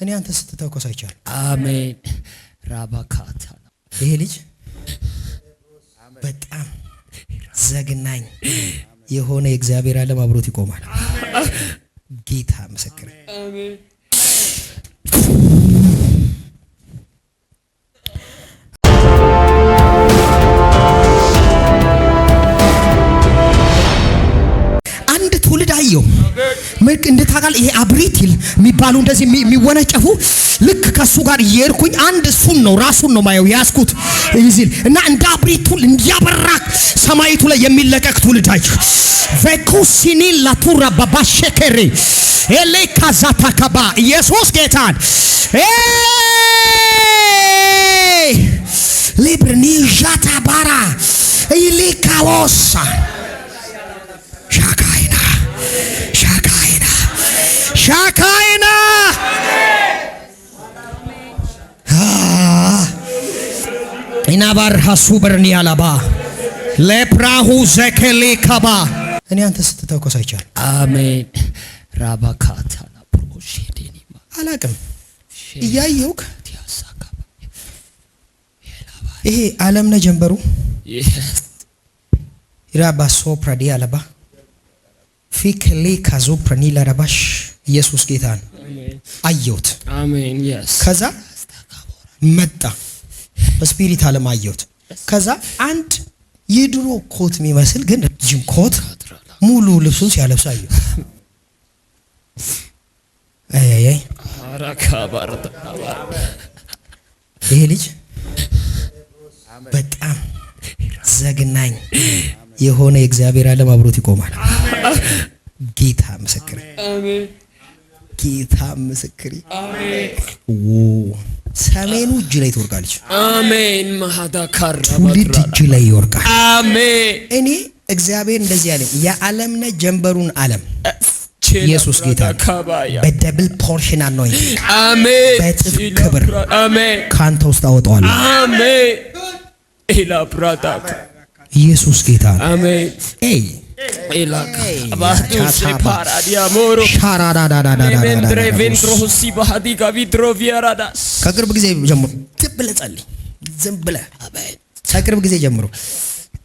እኔ አንተ ስትተኮስ አይቻል። አሜን ራባካታ ይሄ ልጅ በጣም ዘግናኝ የሆነ የእግዚአብሔር ዓለም አብሮት ይቆማል። ጌታ ምስክር። አሜን አንድ ትውልድ አየው መልክ እንደታጋል ይሄ አብሪቲል የሚባሉ እንደዚህ የሚወነጨፉ ልክ ከሱ ጋር እየሄድኩኝ አንድ እሱን ነው ራሱን ነው ማየው ያስኩት ይዝል እና እንደ አብሪቱል እንዲያበራ ሰማይቱ ላይ የሚለቀቅ ትውልድ አየው። ቬኩሲኒ ላቱራ ባባሸከሬ ኤሌ ካዛታ ካባ ኢየሱስ ጌታን ሊብርኒ ጃታ ባራ ኢሊ ካዎሳ ሻካይና ኢናባር ሐሱ በርኒያላባ ለፕራሁ ዘከሌ ካባ እኔ አንተ ስትተኮስ አይቻል። አሜን ራባካታ ፕሮሼዴኒማ አላቅም እያየውክ ይሄ ዓለምነ ጀንበሩ ኢራባ ሶፕራዲ አለባ ፊክሊ ካዞ ፕራኒላ ረባሽ ኢየሱስ ጌታን አየሁት። አሜን yes ከዛ መጣ በስፒሪት ዓለም አየሁት። ከዛ አንድ የድሮ ኮት የሚመስል ግን ረጅም ኮት ሙሉ ልብሱን ሲያለብስ አየሁ። አይ አራካባርታ ይሄ ልጅ በጣም ዘግናኝ የሆነ የእግዚአብሔር ዓለም አብሮት ይቆማል። ጌታ ምስክር። አሜን ጌታ ምስክር። አሜን ሰሜኑ እጅ ላይ ትወርቃለች። አሜን ማሃዳ ካራ ትውልድ እጅ ላይ ይወርቃል። አሜን እኔ እግዚአብሔር እንደዚህ ያለኝ የዓለምነ ጀንበሩን ዓለም ኢየሱስ ጌታ በደብል ፖርሽን አኖይንቲንግ አሜን በጥፍ ክብር አሜን ካንተ ውስጥ አወጣዋለሁ። አሜን ኢላ ብራታክ ኢየሱስ ጌታ አሜን ኤይ ኢላካ አባቱ ሲፓራዲያ ሞሮ ቬንትሬ ቬንትሮ ሲባዲ ጋቪድሮ ቪያራዳስ ከቅርብ ጊዜ ጀምሮ ዝም ብለህ ጸልይ። ዝም ብለህ አሜን። ከቅርብ ጊዜ ጀምሮ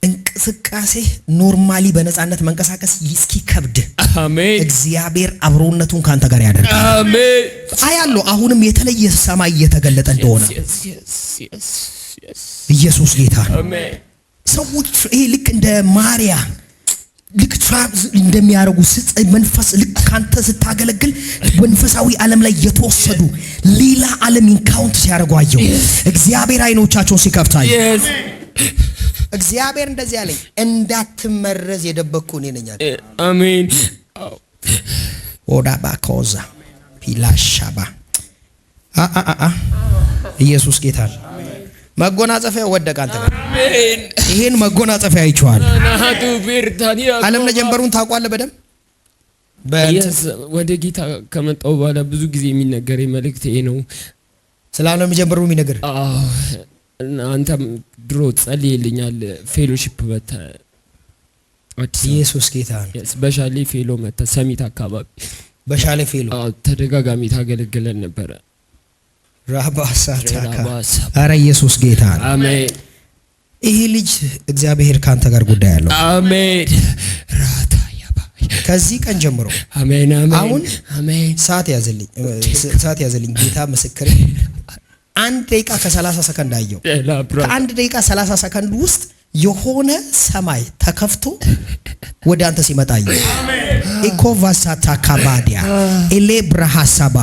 እንቅስቃሴ ኖርማሊ በነፃነት መንቀሳቀስ እስኪከብድ አሜን እግዚአብሔር አብሮነቱን ካንተ ጋር ያደርጋል። አሜን አያለው አሁንም የተለየ ሰማይ እየተገለጠ እንደሆነ ኢየሱስ ጌታ አሜን። ሰዎች ይሄ ልክ እንደ ማርያም ልክ ትራቭል እንደሚያደርጉ መንፈስ ልክ ካንተ ስታገለግል መንፈሳዊ ዓለም ላይ የተወሰዱ ሌላ ዓለም ኢንካውንት ሲያደርጉ አየሁ። እግዚአብሔር አይኖቻቸውን ሲከፍታዩ እግዚአብሔር እንደዚህ ያለኝ እንዳትመረዝ የደበቅኩ እኔ ነኝ አለ። አሜን ኦዳባ ኮዛ ፒላሻባ ኢየሱስ ጌታ መጎናጸፊያ ወደቀ አንተ ጋር። አሜን ይሄን መጎናጸፊያ አይቼዋል። ናቱ ቢርታኒያ ዓለምነ ጀንበሩን ታውቀዋለህ በደም ወደ ጌታ ከመጣሁ በኋላ ብዙ ጊዜ የሚነገረኝ መልእክት ይሄ ነው። ስለ ዓለምነ ጀንበሩ የሚነገር አንተም ድሮ ጸልይልኛል። ፌሎሺፕ መተ ኢየሱስ ጌታ በሻሌ ፌሎ መተ ሰሚት አካባቢ በሻሌ ፌሎ ተደጋጋሚ ታገለግለን ነበረ። ራባሳታካ አረ ኢየሱስ ጌታ አሜን። ይሄ ልጅ እግዚአብሔር ካንተ ጋር ጉዳይ አለው። አሜን ራታ ያባ ከዚህ ቀን ጀምሮ አሜን አሜን አሁን አሜን። ሰዓት ያዘልኝ ጌታ ምስክር። 1 ደቂቃ ከ30 ሰከንድ አየው። ከ1 ደቂቃ 30 ሰከንድ ውስጥ የሆነ ሰማይ ተከፍቶ ወደ አንተ ሲመጣ አየው። ኢኮቫሳታ ካባዲያ ኤሌ ብራሃሳባ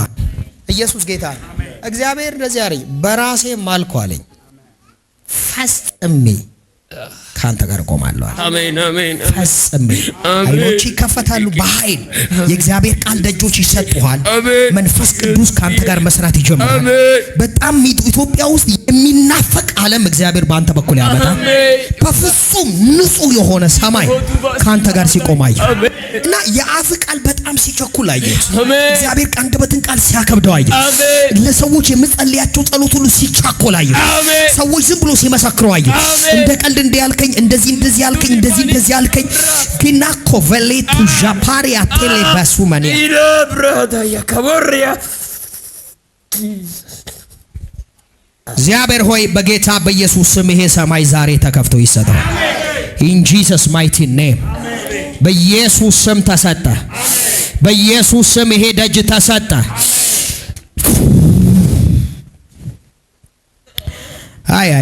ኢየሱስ ጌታ እግዚአብሔር እንደዚህ አለኝ። በራሴ ማልኩ አለኝ ፈጽሜ ካንተ ጋር ቆማለሁ። አሜን አሜን ፈጽሜ አይኖች ይከፈታሉ። በኃይል የእግዚአብሔር ቃል ደጆች ይሰጡሃል። መንፈስ ቅዱስ ካንተ ጋር መስራት ይጀምራል። በጣም ኢትዮጵያ ውስጥ የሚናፈቅ ዓለም እግዚአብሔር በአንተ በኩል ያመጣል። በፍጹም ንጹህ የሆነ ሰማይ ካንተ ጋር ሲቆማይ እና የአፍ ቃል በጣም ሲቸኩል አየሁት። እግዚአብሔር አንደበትን ቃል ሲያከብደው አየሁት። ለሰዎች የምጸልያቸው ጸሎት ሁሉ ሲቻኮል አየሁት። ሰዎች ዝም ብሎ ሲመሰክሩ አየሁት። እንደ ቀልድ እንዲያልከኝ እንደዚህ ያልከኝ እንደዚህ ያልከኝ ግና ኮቨሌቱ ጃፓሪያ ቴሌባሱ ማኒያ ኢለ ብራዳ ያከበሪያ እግዚአብሔር ሆይ በጌታ በኢየሱስ ስም ይሄ ሰማይ ዛሬ ተከፍቶ ይሰጠው። ኢን ጂሰስ ማይቲ ኔም በኢየሱስ ስም ተሰጠ። በኢየሱስ ስም ይሄ ደጅ ተሰጠ። አያ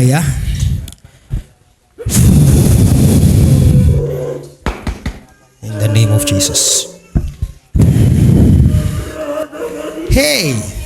in the name of Jesus. Hey.